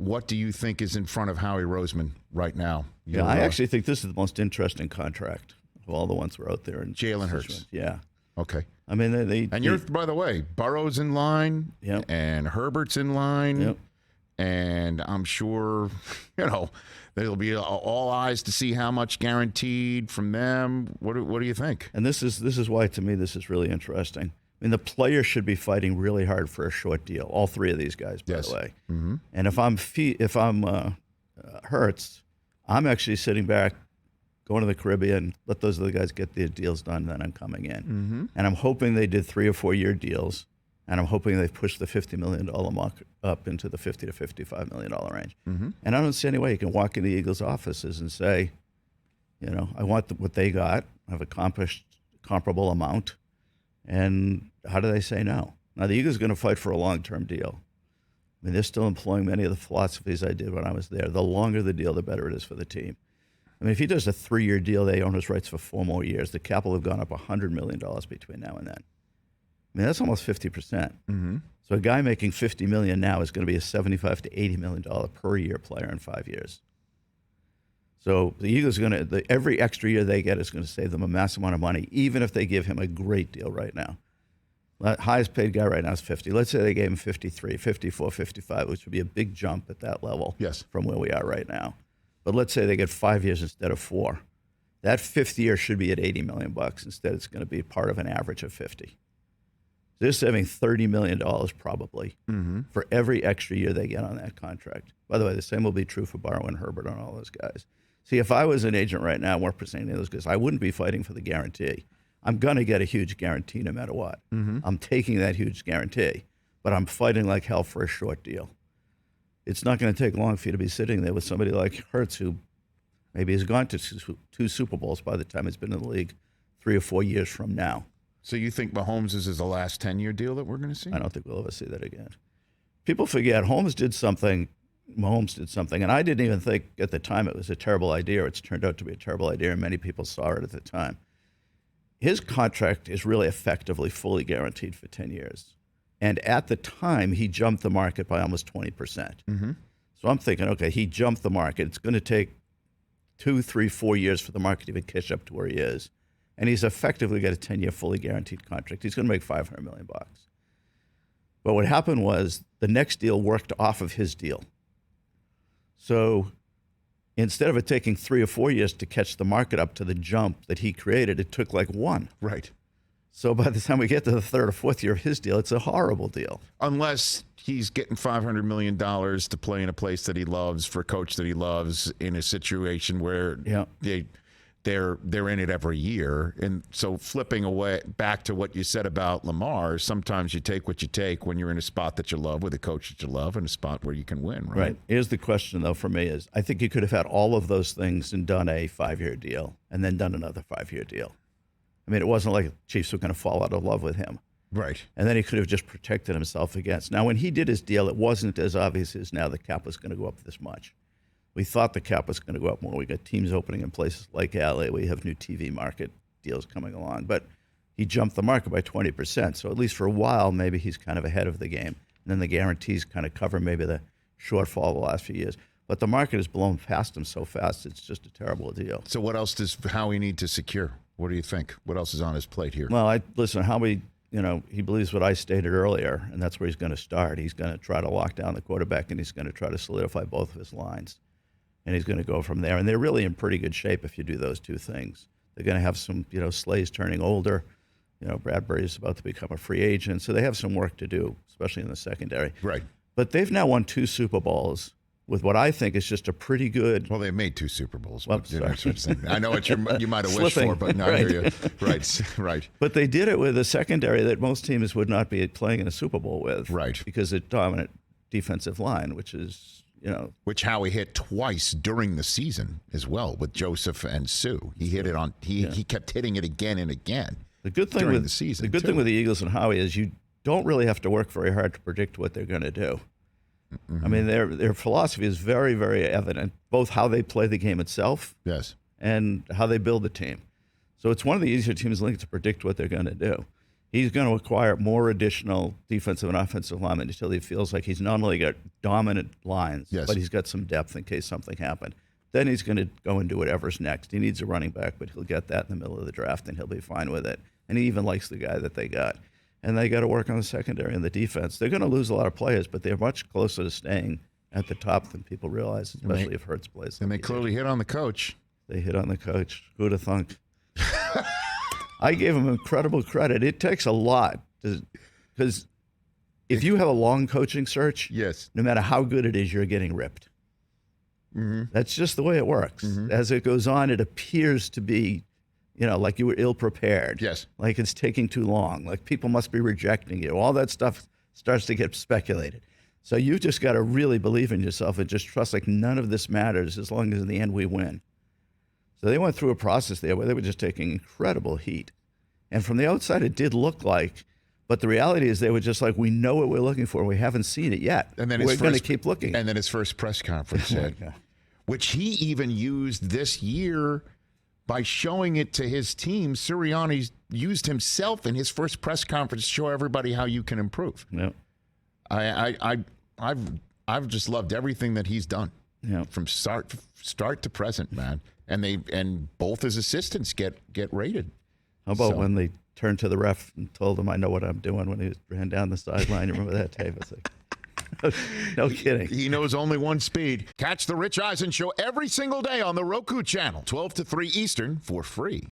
what do you think is in front of Howie Roseman right now? Yeah, I actually think this is the most interesting contract of all the ones we're out there. Jalen Hurts. Yeah. Okay. I mean, and you're, by the way, Burrow's in line, yep. and Herbert's in line, yep. and I'm sure, there'll be all eyes to see how much guaranteed from them. What do you think? And this is why, to me, this is really interesting. I mean, the players should be fighting really hard for a short deal. All three of these guys, by the way. Mm-hmm. And if I'm Hurts, I'm actually sitting back, going to the Caribbean, let those other guys get their deals done, then I'm coming in. Mm-hmm. And I'm hoping they did 3 or 4 year deals, and I'm hoping they've pushed the $50 million mark up into the $50 to $55 million range. Mm-hmm. And I don't see any way you can walk into the Eagles' offices and say, I want what they got. I've accomplished comparable amount. And how do they say no? Now, the Eagles are going to fight for a long-term deal. I mean, they're still employing many of the philosophies I did when I was there. The longer the deal, the better it is for the team. I mean, if he does a 3-year deal, they own his rights for 4 more years. The cap will have gone up $100 million between now and then. I mean, that's almost 50%. Mm-hmm. So a guy making $50 million now is going to be a $75 to $80 million per year player in 5 years. So the Eagles are going to, every extra year they get is going to save them a massive amount of money, even if they give him a great deal right now. The highest paid guy right now is 50. Let's say they gave him 53, 54, 55, which would be a big jump at that level from where we are right now. But let's say they get 5 years instead of 4. That 5th year should be at $80 million. Instead, it's going to be part of an average of 50. They're saving $30 million probably for every extra year they get on that contract. By the way, the same will be true for Burrow and Herbert and all those guys. See, if I was an agent right now representing those guys, I wouldn't be fighting for the guarantee. I'm going to get a huge guarantee no matter what. I'm taking that huge guarantee, but I'm fighting like hell for a short deal. It's not going to take long for you to be sitting there with somebody like Hurts, who maybe has gone to 2 Super Bowls by the time he's been in the league 3 or 4 years from now. So you think Mahomes is the last 10-year deal that we're going to see? I don't think we'll ever see that again. People forget Mahomes did something, and I didn't even think at the time it was a terrible idea. It's turned out to be a terrible idea, and many people saw it at the time. His contract is really effectively fully guaranteed for 10 years. And at the time, he jumped the market by almost 20%. Mm-hmm. So I'm thinking, okay, he jumped the market. It's going to take 2, 3, 4 years for the market to even catch up to where he is. And he's effectively got a 10-year fully guaranteed contract. He's going to make $500 million. But what happened was the next deal worked off of his deal. So instead of it taking 3 or 4 years to catch the market up to the jump that he created, it took like 1. Right. So by the time we get to the 3rd or 4th year of his deal, it's a horrible deal. Unless he's getting $500 million to play in a place that he loves, for a coach that he loves, in a situation where they're in it every year. And so flipping away back to what you said about Lamar, sometimes you take what you take when you're in a spot that you love with a coach that you love and a spot where you can win, right? Right. Here's the question, though, for me is I think you could have had all of those things and done a 5-year deal and then done another 5-year deal. I mean, it wasn't like the Chiefs were going to fall out of love with him. Right. And then he could have just protected himself against. Now, when he did his deal, it wasn't as obvious as now the cap was going to go up this much. We thought the cap was going to go up more. We got teams opening in places like LA. We have new TV market deals coming along. But he jumped the market by 20%. So at least for a while, maybe he's kind of ahead of the game. And then the guarantees kind of cover maybe the shortfall the last few years. But the market has blown past him so fast, it's just a terrible deal. So what else does Howie need to secure? What do you think? What else is on his plate here? Well, listen, Howie, he believes what I stated earlier, and that's where he's going to start. He's going to try to lock down the quarterback, and he's going to try to solidify both of his lines. And he's going to go from there. And they're really in pretty good shape if you do those two things. They're going to have some, Slay's turning older. Bradbury's about to become a free agent. So they have some work to do, especially in the secondary. Right. But they've now won 2 Super Bowls with what I think is just a pretty good. Well, they made 2 Super Bowls. Well, I know what you might have wished for, but I hear you. Right. But they did it with a secondary that most teams would not be playing in a Super Bowl with. Right. Because it's dominant defensive line, which is, Which Howie hit twice during the season as well with Joseph and Sue. He hit it on. He kept hitting it again and again. The good thing during the season. The good thing with the Eagles and Howie is you don't really have to work very hard to predict what they're going to do. Mm-hmm. I mean, their philosophy is very, very evident, both how they play the game itself, yes, and how they build the team. So it's one of the easier teams in the league to predict what they're going to do. He's going to acquire more additional defensive and offensive linemen until he feels like he's not only got dominant lines, but he's got some depth in case something happened. Then he's going to go and do whatever's next. He needs a running back, but he'll get that in the middle of the draft, and he'll be fine with it. And he even likes the guy that they got. And they got to work on the secondary and the defense. They're going to lose a lot of players, but they're much closer to staying at the top than people realize, especially if Hurts plays. And they clearly hit on the coach. They hit on the coach. Who'd have thunk? I gave him incredible credit. It takes a lot because if you have a long coaching search, no matter how good it is, you're getting ripped. Mm-hmm. That's just the way it works. Mm-hmm. As it goes on, it appears to be, like you were ill-prepared. Yes. Like it's taking too long. Like people must be rejecting you. All that stuff starts to get speculated. So you've just got to really believe in yourself and just trust like none of this matters as long as in the end we win. So they went through a process there where they were just taking incredible heat. And from the outside, it did look like, but the reality is they were just like, we know what we're looking for. We haven't seen it yet. And then we're going to keep looking. And then his first press conference said, which he even used this year by showing it to his team. Sirianni used himself in his first press conference to show everybody how you can improve. Yeah. I've just loved everything that he's done. Yeah. From start to present, man. And both his assistants get rated. How about when they turned to the ref and told him, I know what I'm doing, when he ran down the sideline? You remember that tape? It's like, no kidding. He knows only one speed. Catch the Rich Eisen Show every single day on the Roku channel, 12 to 3 Eastern, for free.